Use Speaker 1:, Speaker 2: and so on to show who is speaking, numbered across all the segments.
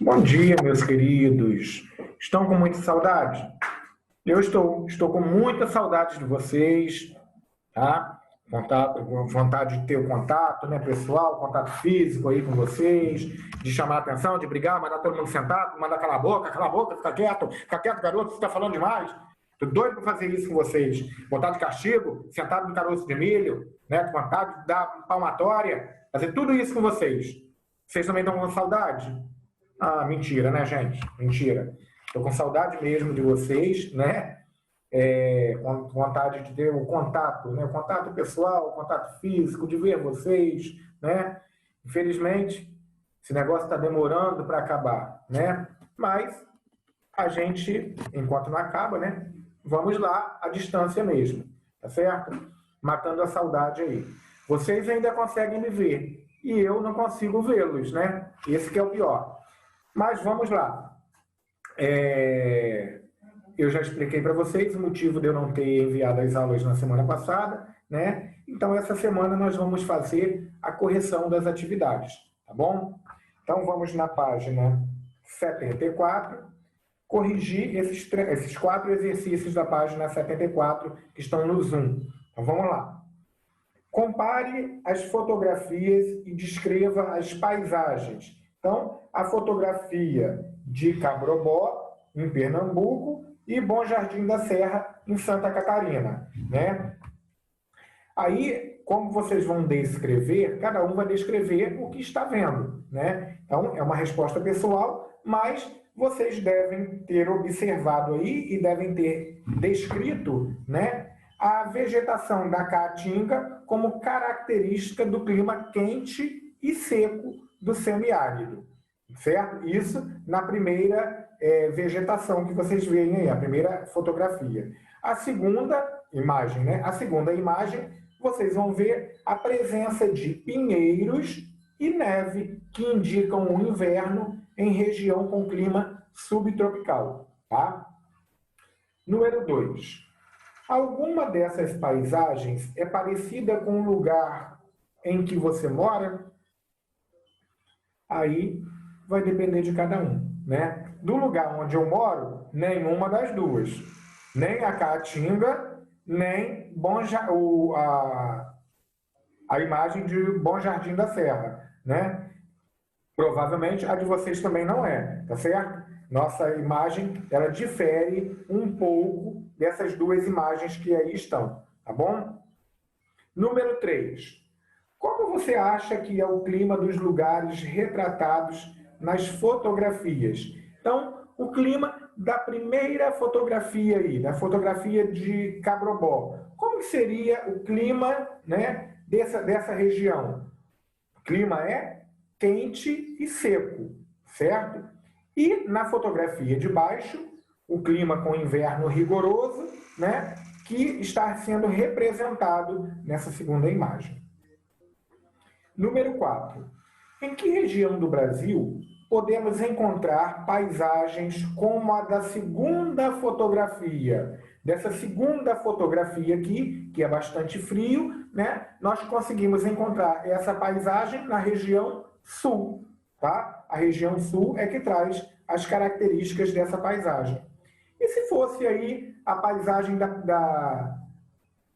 Speaker 1: Bom dia, meus queridos. Estão com muita saudade? Eu estou com muita saudade de vocês, tá? Vontade de ter o contato, né, pessoal, contato físico aí com vocês, de chamar a atenção, de brigar, mandar todo mundo sentado, mandar cala a boca, fica quieto, garoto, você está falando demais. Tô doido para fazer isso com vocês. Vontade de castigo, sentado no caroço de milho, né? Vontade de dar palmatória, fazer tudo isso com vocês. Vocês também estão com saudade? Ah, mentira, né, gente? Mentira. Estou com saudade mesmo de vocês, né? Com vontade de ter o contato, né? O contato pessoal, o contato físico, de ver vocês, né? Infelizmente, esse negócio está demorando para acabar, né? Mas a gente, enquanto não acaba, né? Vamos lá, à distância mesmo, tá certo? Matando a saudade aí. Vocês ainda conseguem me ver e eu não consigo vê-los, né? Esse que é o pior. Mas vamos lá. Eu já expliquei para vocês o motivo de eu não ter enviado as aulas na semana passada, né? Então, essa semana nós vamos fazer a correção das atividades, tá bom? Então, vamos na página 74, corrigir esses 4 exercícios da página 74 que estão no Zoom. Então, vamos lá. Compare as fotografias e descreva as paisagens. Então, a fotografia de Cabrobó, em Pernambuco, e Bom Jardim da Serra, em Santa Catarina, né? Aí, como vocês vão descrever, cada um vai descrever o que está vendo, né? Então, é uma resposta pessoal, mas vocês devem ter observado aí e devem ter descrito, né, a vegetação da Caatinga como característica do clima quente e seco do semiárido, certo? Isso na primeira vegetação que vocês veem aí, a primeira fotografia. A segunda imagem, né? A segunda imagem, vocês vão ver a presença de pinheiros e neve, que indicam o inverno em região com clima subtropical, tá? Número 2. Alguma dessas paisagens é parecida com o lugar em que você mora? Aí vai depender de cada um, né? Do lugar onde eu moro, nenhuma das duas. Nem a Caatinga, nem a imagem de Bom Jardim da Serra, né? Provavelmente a de vocês também não é, tá certo? Nossa imagem, ela difere um pouco dessas duas imagens que aí estão, tá bom? Número 3. Como você acha que é o clima dos lugares retratados nas fotografias? Então, o clima da primeira fotografia aí, da fotografia de Cabrobó. Como seria o clima, né, dessa região? O clima é quente e seco, certo? E na fotografia de baixo, o clima com inverno rigoroso, né, que está sendo representado nessa segunda imagem. Número 4. Em que região do Brasil podemos encontrar paisagens como a da segunda fotografia? Dessa segunda fotografia aqui, que é bastante frio, né? Nós conseguimos encontrar essa paisagem na região sul, tá? A região sul é que traz as características dessa paisagem. E se fosse aí a paisagem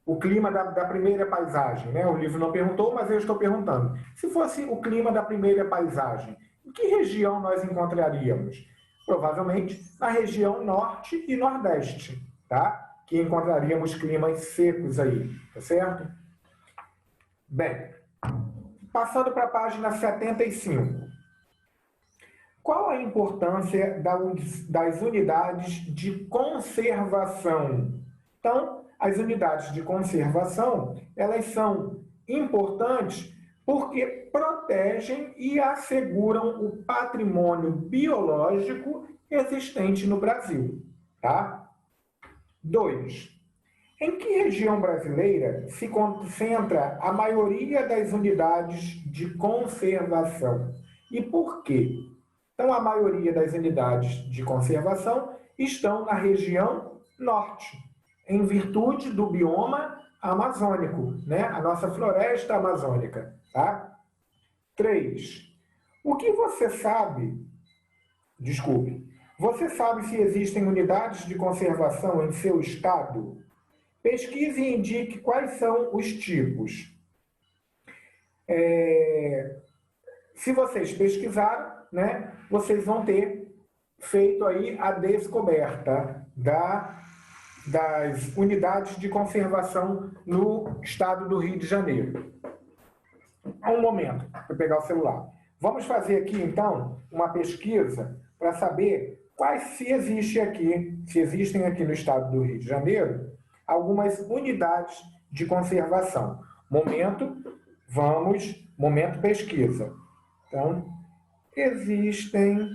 Speaker 1: o clima da primeira paisagem, né? O livro não perguntou, mas eu estou perguntando. Se fosse o clima da primeira paisagem, em que região nós encontraríamos? Provavelmente na região norte e nordeste, tá? Que encontraríamos climas secos aí, tá certo? Bem, passando para a página 75. Qual a importância das unidades de conservação? Então, as unidades de conservação, elas são importantes porque protegem e asseguram o patrimônio biológico existente no Brasil, tá? 2. Em que região brasileira se concentra a maioria das unidades de conservação? E por quê? Então, a maioria das unidades de conservação estão na região norte, em virtude do bioma amazônico, né? A nossa floresta amazônica, tá? 3. O que você sabe Desculpe. Você sabe se existem unidades de conservação em seu estado? Pesquise e indique quais são os tipos. Se vocês pesquisaram, né, vocês vão ter feito aí a descoberta das unidades de conservação no estado do Rio de Janeiro. Um momento, para pegar o celular. Vamos fazer aqui, então, uma pesquisa para saber se existem aqui no estado do Rio de Janeiro algumas unidades de conservação. Momento pesquisa. Então, existem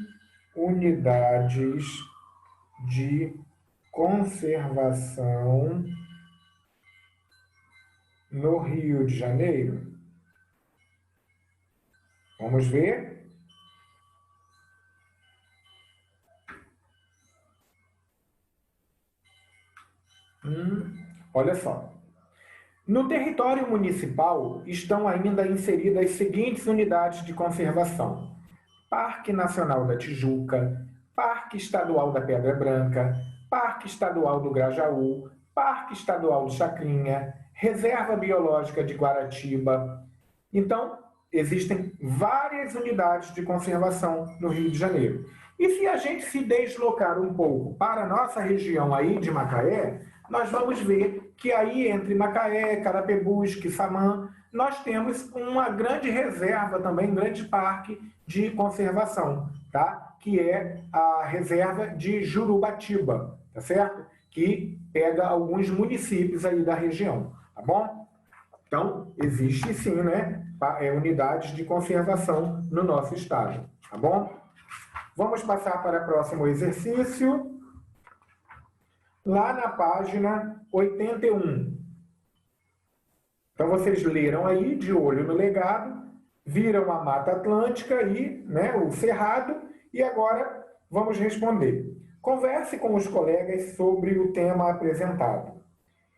Speaker 1: unidades de conservação no Rio de Janeiro? Vamos ver. Olha só. No território municipal estão ainda inseridas as seguintes unidades de conservação: Parque Nacional da Tijuca, Parque Estadual da Pedra Branca, Parque Estadual do Grajaú, Parque Estadual do Chacrinha, Reserva Biológica de Guaratiba. Então, existem várias unidades de conservação no Rio de Janeiro. E se a gente se deslocar um pouco para a nossa região aí de Macaé, nós vamos ver que aí entre Macaé, Carapebus, Quissamã, nós temos uma grande reserva também, um grande parque de conservação, tá? Que é a reserva de Jurubatiba, tá certo? Que pega alguns municípios aí da região, tá bom? Então, existe sim, né, unidades de conservação no nosso estado, tá bom? Vamos passar para o próximo exercício. Lá na página 81. Então, vocês leram aí, de olho no legado, viram a Mata Atlântica e, né, o Cerrado, e agora vamos responder. Converse com os colegas sobre o tema apresentado.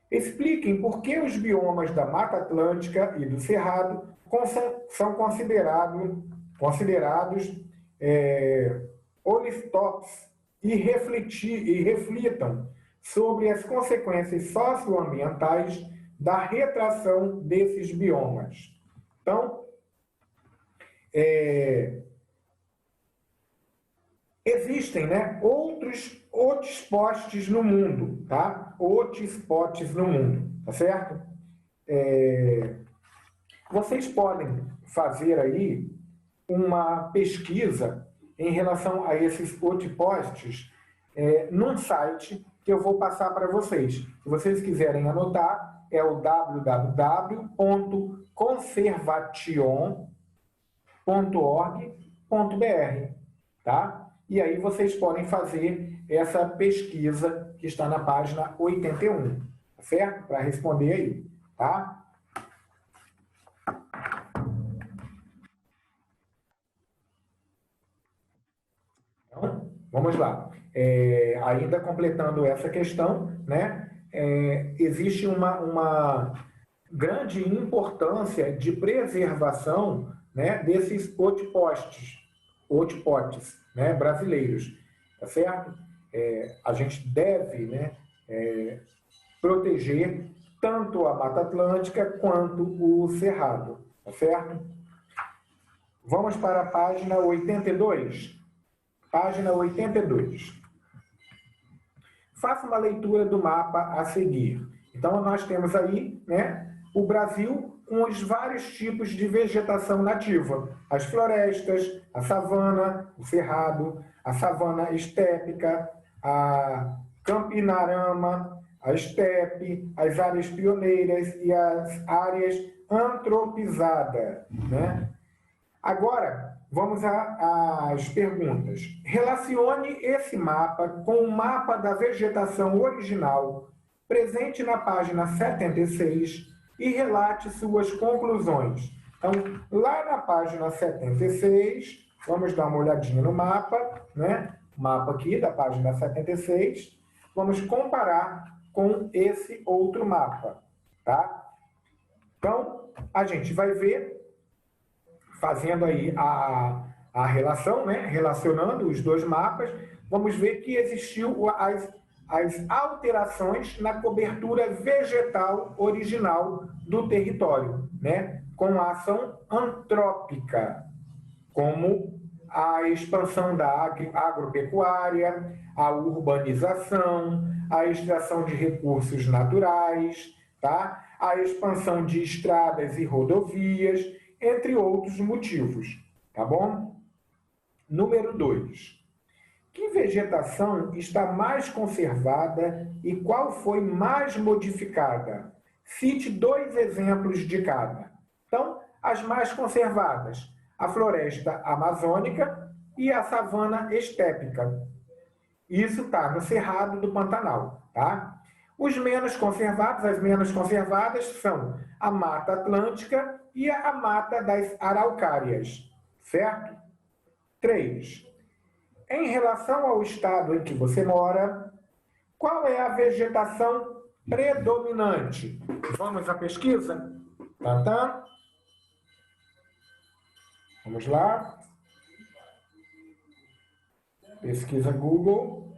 Speaker 1: Expliquem por que os biomas da Mata Atlântica e do Cerrado são considerados holistops e reflitam sobre as consequências socioambientais da retração desses biomas. Então, existem, né, outros hotspots no mundo, tá? Hotspots no mundo, tá certo? Vocês podem fazer aí uma pesquisa em relação a esses hotspots num site que eu vou passar para vocês. Se vocês quiserem anotar, é o www.conservation.org.br, tá? E aí vocês podem fazer essa pesquisa que está na página 81, tá certo? Para responder aí, tá? Então, vamos lá. Ainda completando essa questão, né? Existe uma grande importância de preservação, né, desses outposts, né, brasileiros, tá certo? A gente deve, né, proteger tanto a Mata Atlântica quanto o Cerrado, tá certo? Vamos para a página 82. Página 82. Faça uma leitura do mapa a seguir. Então, nós temos aí, né, o Brasil com os vários tipos de vegetação nativa. As florestas, a savana, o cerrado, a savana estépica, a campinarama, a estepe, as áreas pioneiras e as áreas antropizadas, né? Agora, vamos às perguntas. Relacione esse mapa com o mapa da vegetação original presente na página 76 e relate suas conclusões. Então, lá na página 76, vamos dar uma olhadinha no mapa, né? O mapa aqui da página 76. Vamos comparar com esse outro mapa, tá? Então, a gente vai ver, fazendo aí a a relação, né? Relacionando os dois mapas, vamos ver que existiu as alterações na cobertura vegetal original do território, né? Com a ação antrópica, como a expansão da agropecuária, a urbanização, a extração de recursos naturais, tá? A expansão de estradas e rodovias, entre outros motivos, tá bom? Número 2. Que vegetação está mais conservada e qual foi mais modificada? Cite 2 exemplos de cada. Então, as mais conservadas: a floresta amazônica e a savana estépica. Isso está no Cerrado do Pantanal, tá? Os menos conservados, as menos conservadas são a Mata Atlântica e a Mata das Araucárias, certo? 3. Em relação ao estado em que você mora, qual é a vegetação predominante? Vamos à pesquisa? Tantã. Vamos lá. Pesquisa Google.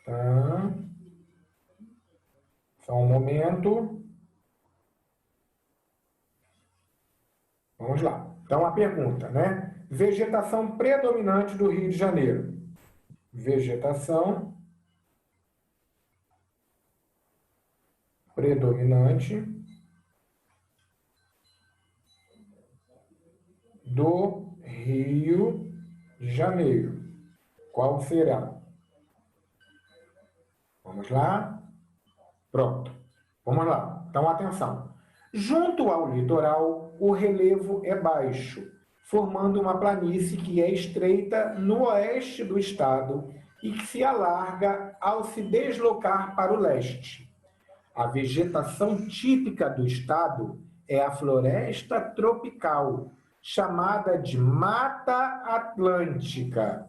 Speaker 1: Tá. Só um momento. Vamos lá. Então, a pergunta, né? Vegetação predominante do Rio de Janeiro. Vegetação predominante do Rio de Janeiro. Qual será? Vamos lá? Pronto. Vamos lá. Então, atenção. Junto ao litoral, o relevo é baixo, formando uma planície que é estreita no oeste do estado e que se alarga ao se deslocar para o leste. A vegetação típica do estado é a floresta tropical, chamada de Mata Atlântica,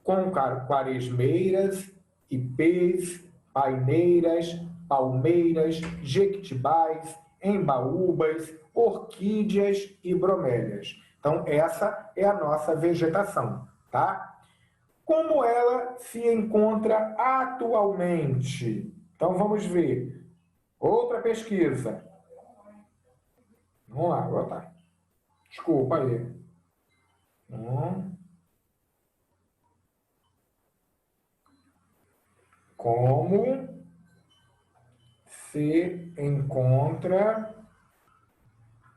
Speaker 1: com quaresmeiras, ipês, paineiras, palmeiras, jequitibás, embaúbas, orquídeas e bromélias. Então, essa é a nossa vegetação, tá? Como ela se encontra atualmente? Então, vamos ver. Outra pesquisa. Vamos lá, vou botar. Desculpa aí. Como se encontra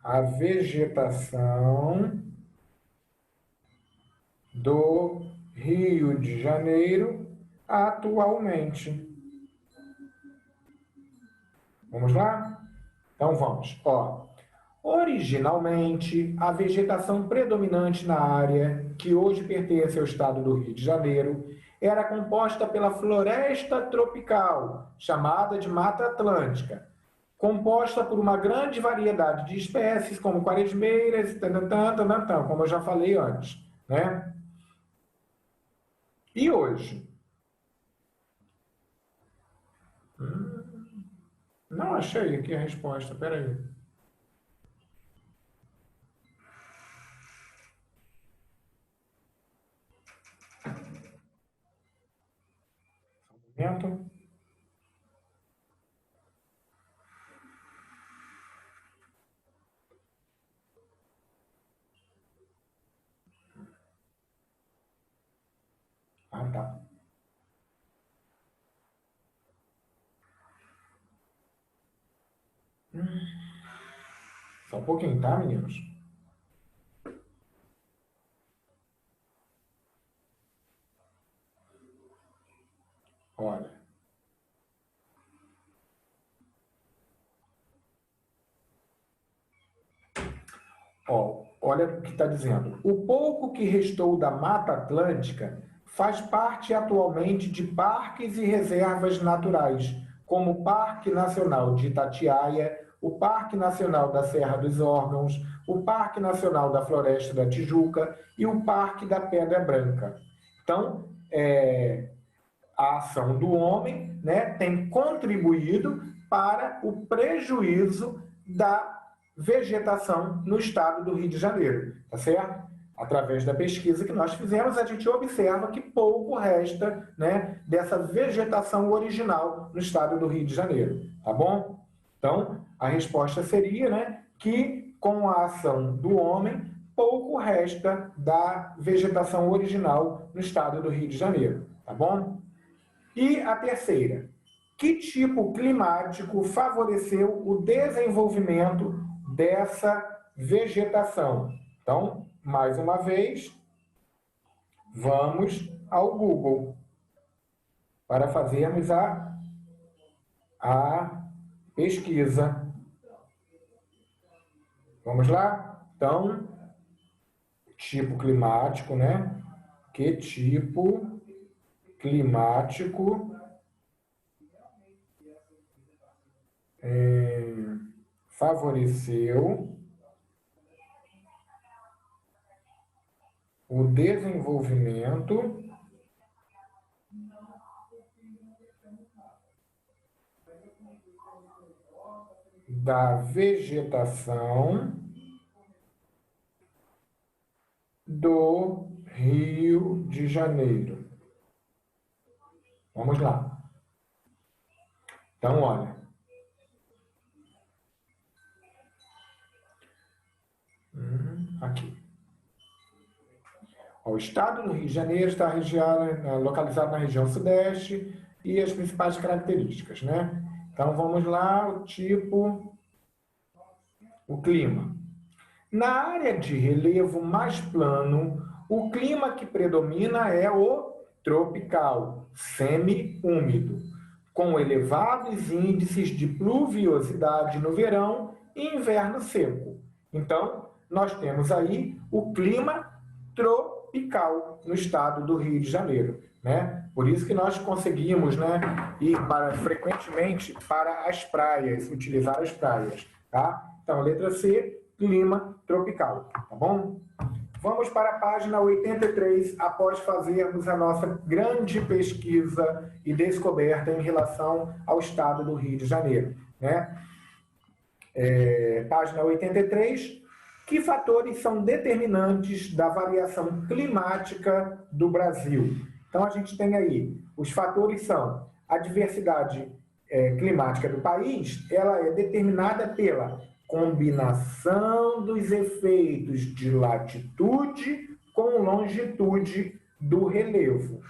Speaker 1: a vegetação do Rio de Janeiro atualmente? Vamos lá? Então vamos. Originalmente, a vegetação predominante na área, que hoje pertence ao estado do Rio de Janeiro, era composta pela floresta tropical, chamada de Mata Atlântica, composta por uma grande variedade de espécies, como quaresmeiras, como eu já falei antes, né? E hoje? Não achei aqui a resposta, peraí. Momento. Ah, tá. Só um pouquinho, tá, meninos? Olha. Olha o que está dizendo. O pouco que restou da Mata Atlântica faz parte atualmente de parques e reservas naturais, como o Parque Nacional de Itatiaia, o Parque Nacional da Serra dos Órgãos, o Parque Nacional da Floresta da Tijuca e o Parque da Pedra Branca. Então, a ação do homem, né, tem contribuído para o prejuízo da vegetação no estado do Rio de Janeiro, tá certo? Através da pesquisa que nós fizemos, a gente observa que pouco resta, né, dessa vegetação original no estado do Rio de Janeiro, tá bom? Então, a resposta seria, né, que com a ação do homem, pouco resta da vegetação original no estado do Rio de Janeiro, tá bom? E a terceira, que tipo climático favoreceu o desenvolvimento dessa vegetação? Então, mais uma vez, vamos ao Google para fazermos a pesquisa. Vamos lá? Então, tipo climático, né? Que tipo climático favoreceu o desenvolvimento da vegetação do Rio de Janeiro. Vamos lá. Então, olha. Aqui. O estado do Rio de Janeiro está localizado na região sudeste e as principais características, né? Então, vamos lá, o tipo, o clima. Na área de relevo mais plano, o clima que predomina é o tropical, semi-úmido, com elevados índices de pluviosidade no verão e inverno seco. Então, nós temos aí o clima tropical no estado do Rio de Janeiro, né? Por isso que nós conseguimos, né, ir frequentemente para as praias, utilizar as praias, tá? Então, letra C, clima tropical, tá bom? Vamos para a página 83, após fazermos a nossa grande pesquisa e descoberta em relação ao estado do Rio de Janeiro, né? Página 83, que fatores são determinantes da variação climática do Brasil? Então, a gente tem aí, os fatores são a diversidade climática do país, ela é determinada pela combinação dos efeitos de latitude com longitude do relevo.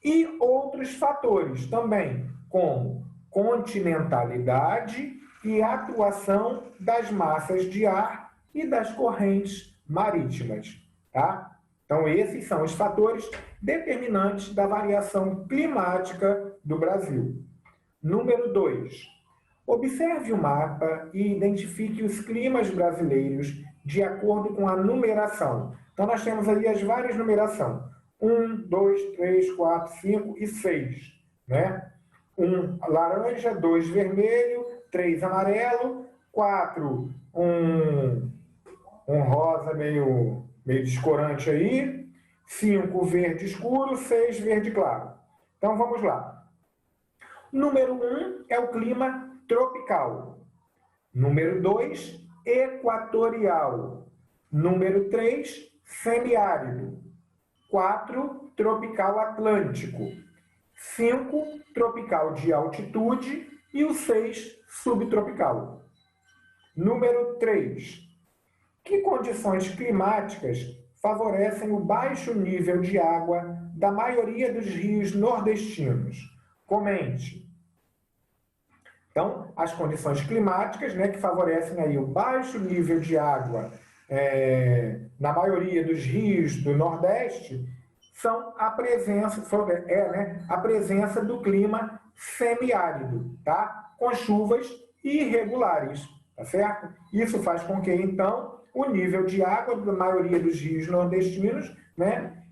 Speaker 1: E outros fatores também, como continentalidade e atuação das massas de ar e das correntes marítimas, tá? Então, esses são os fatores determinantes da variação climática do Brasil. Número 2. Observe o mapa e identifique os climas brasileiros de acordo com a numeração. Então, nós temos aí as várias numerações. 1, 2, 3, 4, 5 e 6. Né? 1 laranja, 2 vermelho, 3 amarelo, 4 um rosa meio descorante aí, 5 verde escuro, 6 verde claro. Então, vamos lá. Número 1 é o clima tropical. Número 2, equatorial. Número 3, semiárido. 4, tropical atlântico. 5, tropical de altitude. E o 6, subtropical. Número 3. Que condições climáticas favorecem o baixo nível de água da maioria dos rios nordestinos? Comente. Então, as condições climáticas, né, que favorecem aí o baixo nível de água na maioria dos rios do Nordeste são a presença do clima semiárido, tá? Com chuvas irregulares, tá certo? Isso faz com que, então, o nível de água da maioria dos rios nordestinos, né,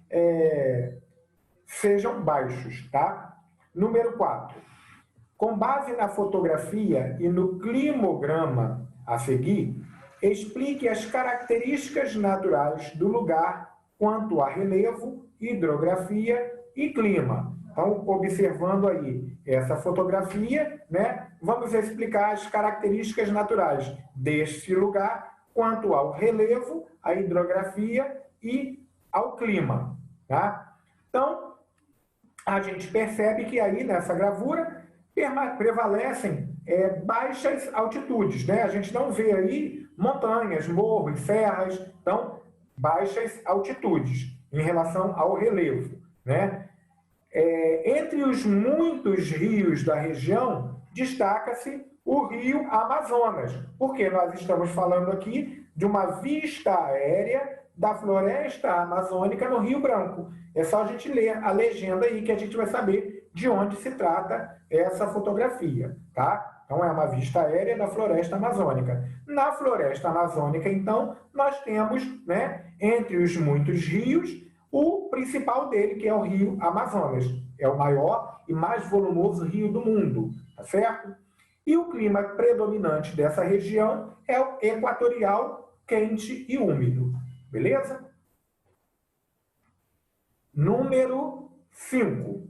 Speaker 1: sejam baixos, tá? Número 4. Com base na fotografia e no climograma a seguir, explique as características naturais do lugar quanto a relevo, hidrografia e clima. Então, observando aí essa fotografia, né, vamos explicar as características naturais deste lugar quanto ao relevo, à hidrografia e ao clima. Tá? Então, a gente percebe que aí nessa gravura prevalecem baixas altitudes, né? A gente não vê aí montanhas, morros, serras, então baixas altitudes em relação ao relevo, né? Entre os muitos rios da região, destaca-se o rio Amazonas, porque nós estamos falando aqui de uma vista aérea da floresta amazônica no Rio Branco. É só a gente ler a legenda aí que a gente vai saber de onde se trata essa fotografia, tá? Então, é uma vista aérea da floresta amazônica. Na floresta amazônica, então, nós temos, né, entre os muitos rios, o principal dele, que é o rio Amazonas. É o maior e mais volumoso rio do mundo, tá certo? E o clima predominante dessa região é o equatorial, quente e úmido. Beleza? Número 5.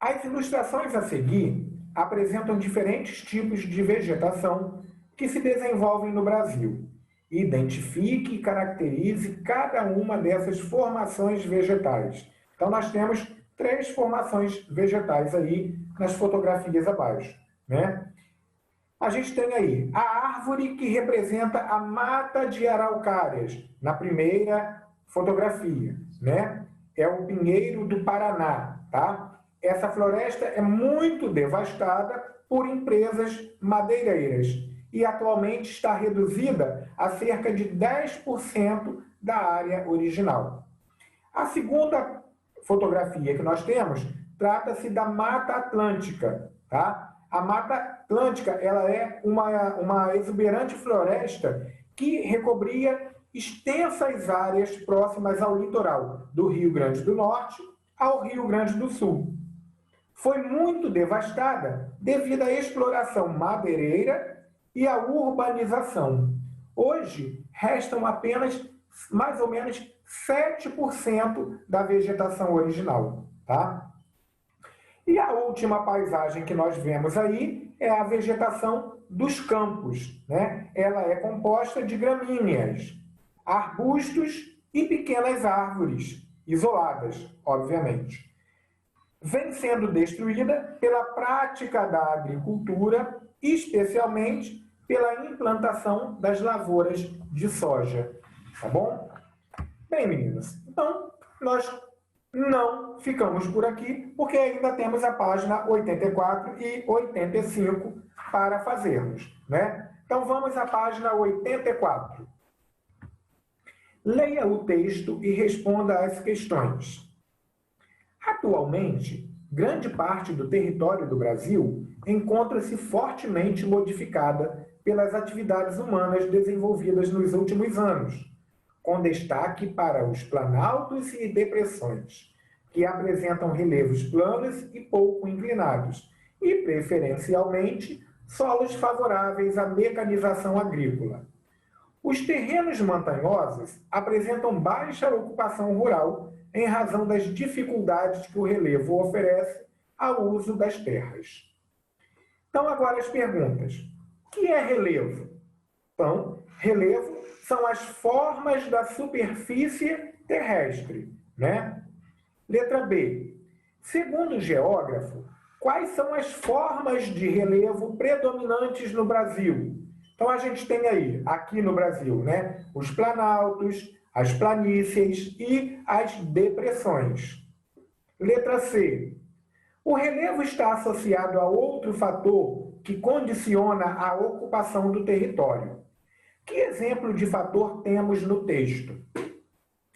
Speaker 1: As ilustrações a seguir apresentam diferentes tipos de vegetação que se desenvolvem no Brasil. Identifique e caracterize cada uma dessas formações vegetais. Então, nós temos 3 formações vegetais aí nas fotografias abaixo, né? A gente tem aí a árvore que representa a mata de araucárias, na primeira fotografia, né? É o pinheiro do Paraná, tá? Essa floresta é muito devastada por empresas madeireiras e atualmente está reduzida a cerca de 10% da área original. A segunda fotografia que nós temos trata-se da Mata Atlântica, tá? A Mata Atlântica ela é uma exuberante floresta que recobria extensas áreas próximas ao litoral do Rio Grande do Norte ao Rio Grande do Sul. Foi muito devastada devido à exploração madeireira e à urbanização. Hoje, restam apenas mais ou menos 7% da vegetação original, tá? E a última paisagem que nós vemos aí é a vegetação dos campos, né? Ela é composta de gramíneas, arbustos e pequenas árvores, isoladas, obviamente. Vem sendo destruída pela prática da agricultura, especialmente pela implantação das lavouras de soja. Tá bom? Bem, meninas, então nós não ficamos por aqui, porque ainda temos a página 84 e 85 para fazermos, né? Então vamos à página 84. Leia o texto e responda às questões. Atualmente, grande parte do território do Brasil encontra-se fortemente modificada pelas atividades humanas desenvolvidas nos últimos anos, com destaque para os planaltos e depressões, que apresentam relevos planos e pouco inclinados, e, preferencialmente, solos favoráveis à mecanização agrícola. Os terrenos montanhosos apresentam baixa ocupação rural em razão das dificuldades que o relevo oferece ao uso das terras. Então, agora as perguntas. O que é relevo? Então, relevo são as formas da superfície terrestre, né? Letra B. Segundo o geógrafo, quais são as formas de relevo predominantes no Brasil? Então, a gente tem aí, aqui no Brasil, né, os planaltos, as planícies e as depressões. Letra C. O relevo está associado a outro fator que condiciona a ocupação do território. Que exemplo de fator temos no texto?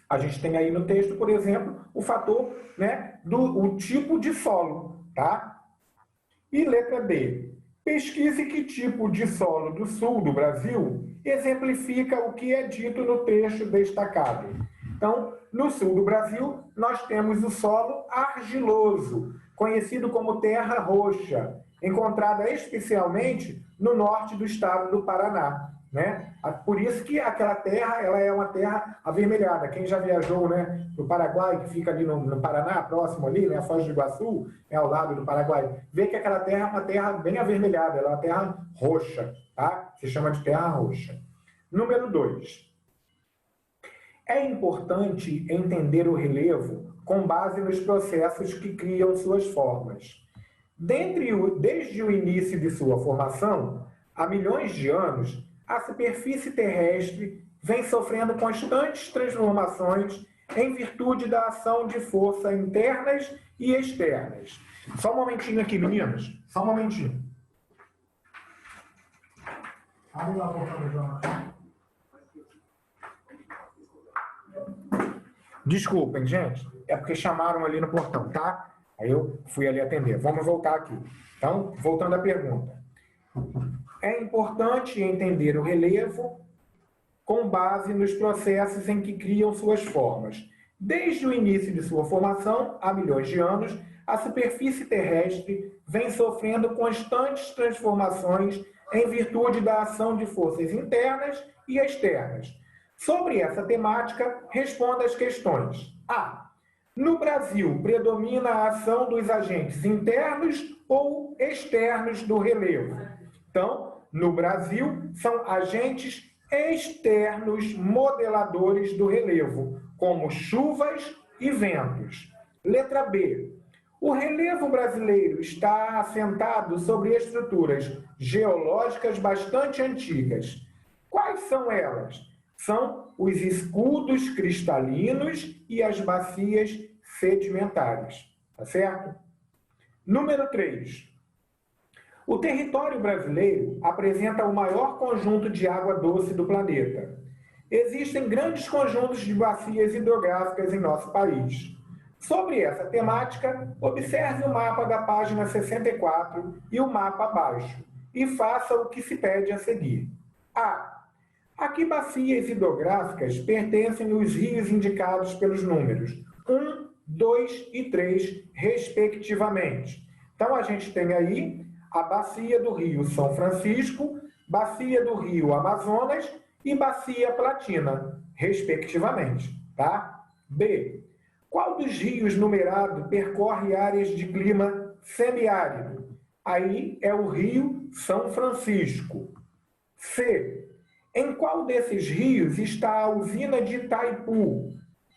Speaker 1: A gente tem aí no texto, por exemplo, o fator, né, o tipo de solo, tá? E letra D. Pesquise que tipo de solo do sul do Brasil exemplifica o que é dito no texto destacado. Então, no sul do Brasil, nós temos o solo argiloso, conhecido como terra roxa, encontrada especialmente no norte do estado do Paraná. né? Por isso que aquela terra, ela é uma terra avermelhada. Quem já viajou, né, para o Paraguai, que fica ali no Paraná, próximo ali, né, a Foz do Iguaçu, é ao lado do Paraguai, vê que aquela terra é uma terra bem avermelhada, ela é uma terra roxa, tá? Se chama de terra roxa. Número 2. É importante entender o relevo com base nos processos que criam suas formas. Desde o início de sua formação, há milhões de anos, a superfície terrestre vem sofrendo constantes transformações em virtude da ação de forças internas e externas. Só um momentinho aqui, meninos. Só um momentinho. Abre lá a boca do João. Desculpem, gente. É porque chamaram ali no portão, tá? Aí eu fui ali atender. Vamos voltar aqui. Então, voltando à pergunta. É importante entender o relevo com base nos processos em que criam suas formas. Desde o início de sua formação, há milhões de anos, a superfície terrestre vem sofrendo constantes transformações em virtude da ação de forças internas e externas. Sobre essa temática, responda as questões. A. No Brasil, predomina a ação dos agentes internos ou externos do relevo? Então, no Brasil, são agentes externos modeladores do relevo, como chuvas e ventos. Letra B. O relevo brasileiro está assentado sobre estruturas geológicas bastante antigas. Quais são elas? São os escudos cristalinos e as bacias sedimentares. Tá certo? Número 3. O território brasileiro apresenta o maior conjunto de água doce do planeta. Existem grandes conjuntos de bacias hidrográficas em nosso país. Sobre essa temática, observe o mapa da página 64 e o mapa abaixo, e faça o que se pede a seguir. A. A que bacias hidrográficas pertencem os rios indicados pelos números 1, 2 e 3, respectivamente? Então, a gente tem aí a bacia do Rio São Francisco, bacia do Rio Amazonas e bacia Platina, respectivamente. Tá? B. Qual dos rios numerado percorre áreas de clima semiárido? Aí é o Rio São Francisco. C. Em qual desses rios está a usina de Itaipu?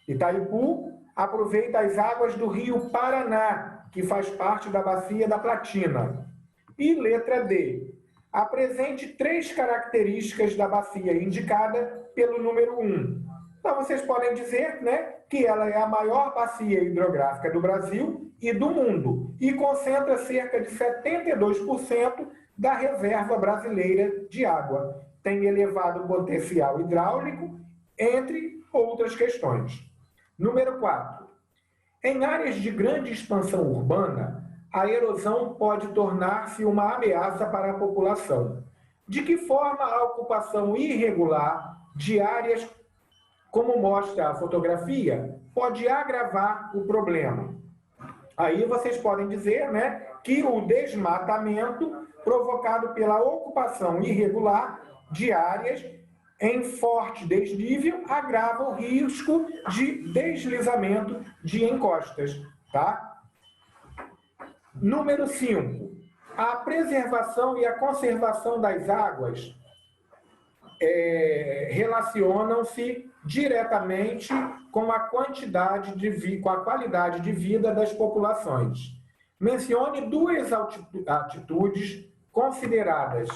Speaker 1: Itaipu aproveita as águas do rio Paraná, que faz parte da bacia da Platina. E letra D. Apresente 3 características da bacia indicada pelo número 1. Então, vocês podem dizer, né, que ela é a maior bacia hidrográfica do Brasil e do mundo e concentra cerca de 72% da reserva brasileira de água. Tem elevado potencial hidráulico, entre outras questões. Número 4. Em áreas de grande expansão urbana, a erosão pode tornar-se uma ameaça para a população. De que forma a ocupação irregular de áreas, como mostra a fotografia, pode agravar o problema? Aí vocês podem dizer, né, que o desmatamento provocado pela ocupação irregular de áreas em forte desnível agrava o risco de deslizamento de encostas, tá? Número 5. A preservação e a conservação das águas relacionam-se diretamente com a quantidade com a qualidade de vida das populações. Mencione 2 atitudes consideradas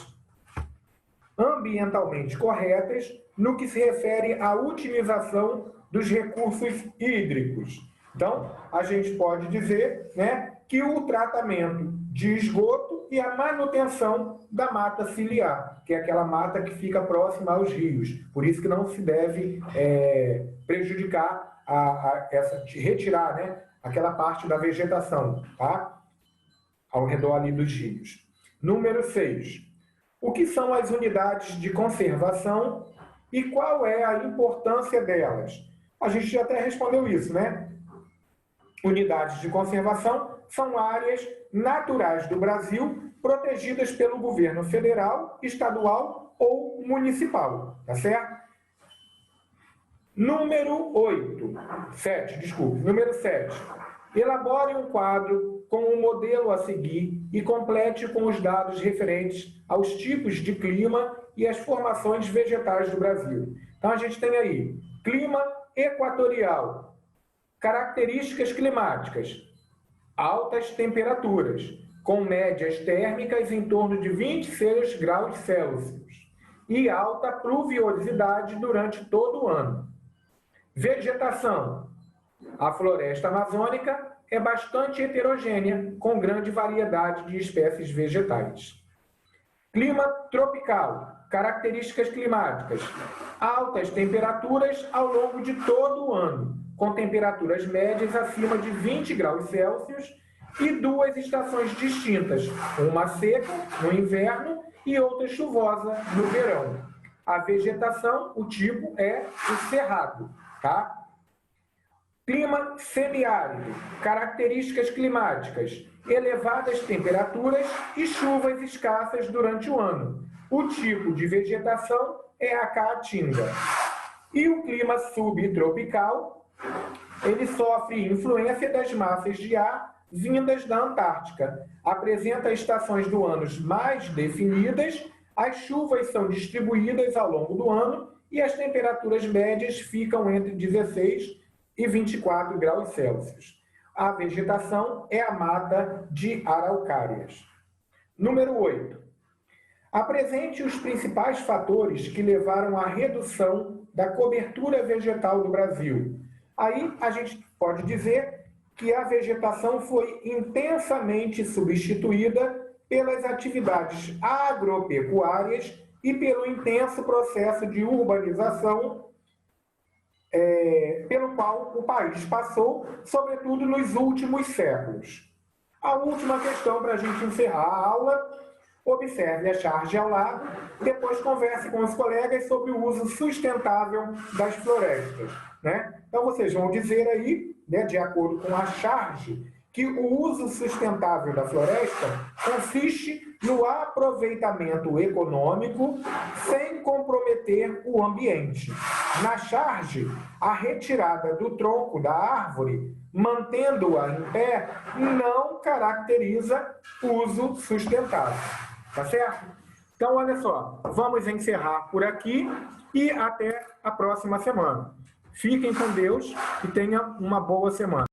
Speaker 1: ambientalmente corretas no que se refere à utilização dos recursos hídricos. Então, a gente pode dizer, né, que o tratamento de esgoto e a manutenção da mata ciliar, que é aquela mata que fica próxima aos rios. Por isso que não se deve prejudicar, retirar, né, aquela parte da vegetação, tá? Ao redor ali dos rios. Número 6. O que são as unidades de conservação e qual é a importância delas? A gente já até respondeu isso, né? Unidades de conservação são áreas naturais do Brasil protegidas pelo governo federal, estadual ou municipal, tá certo? Número 7. Elabore um quadro com um modelo a seguir e complete com os dados referentes aos tipos de clima e as formações vegetais do Brasil. Então, a gente tem aí clima equatorial, características climáticas, altas temperaturas, com médias térmicas em torno de 26 graus Celsius e alta pluviosidade durante todo o ano. Vegetação. A floresta amazônica é bastante heterogênea, com grande variedade de espécies vegetais. Clima tropical. Características climáticas. Altas temperaturas ao longo de todo o ano, com temperaturas médias acima de 20 graus Celsius e duas estações distintas, uma seca no inverno e outra chuvosa no verão. A vegetação, o tipo é o cerrado, tá? Clima semiárido, características climáticas, elevadas temperaturas e chuvas escassas durante o ano. O tipo de vegetação é a caatinga. E o clima subtropical, ele sofre influência das massas de ar vindas da Antártica. Apresenta estações do ano mais definidas, as chuvas são distribuídas ao longo do ano e as temperaturas médias ficam entre 16 e 24 graus Celsius. A vegetação é a mata de araucárias. Número 8. Apresente os principais fatores que levaram à redução da cobertura vegetal do Brasil. Aí a gente pode dizer que a vegetação foi intensamente substituída pelas atividades agropecuárias e pelo intenso processo de urbanização pelo qual o país passou, sobretudo nos últimos séculos. A última questão para a gente encerrar a aula: observe a charge ao lado, depois converse com os colegas sobre o uso sustentável das florestas, né? Então, vocês vão dizer aí, né, de acordo com a charge, que o uso sustentável da floresta consiste no aproveitamento econômico sem comprometer o ambiente. Na charge, a retirada do tronco da árvore, mantendo-a em pé, não caracteriza uso sustentável. Tá certo? Então, olha só, vamos encerrar por aqui e até a próxima semana. Fiquem com Deus e tenham uma boa semana.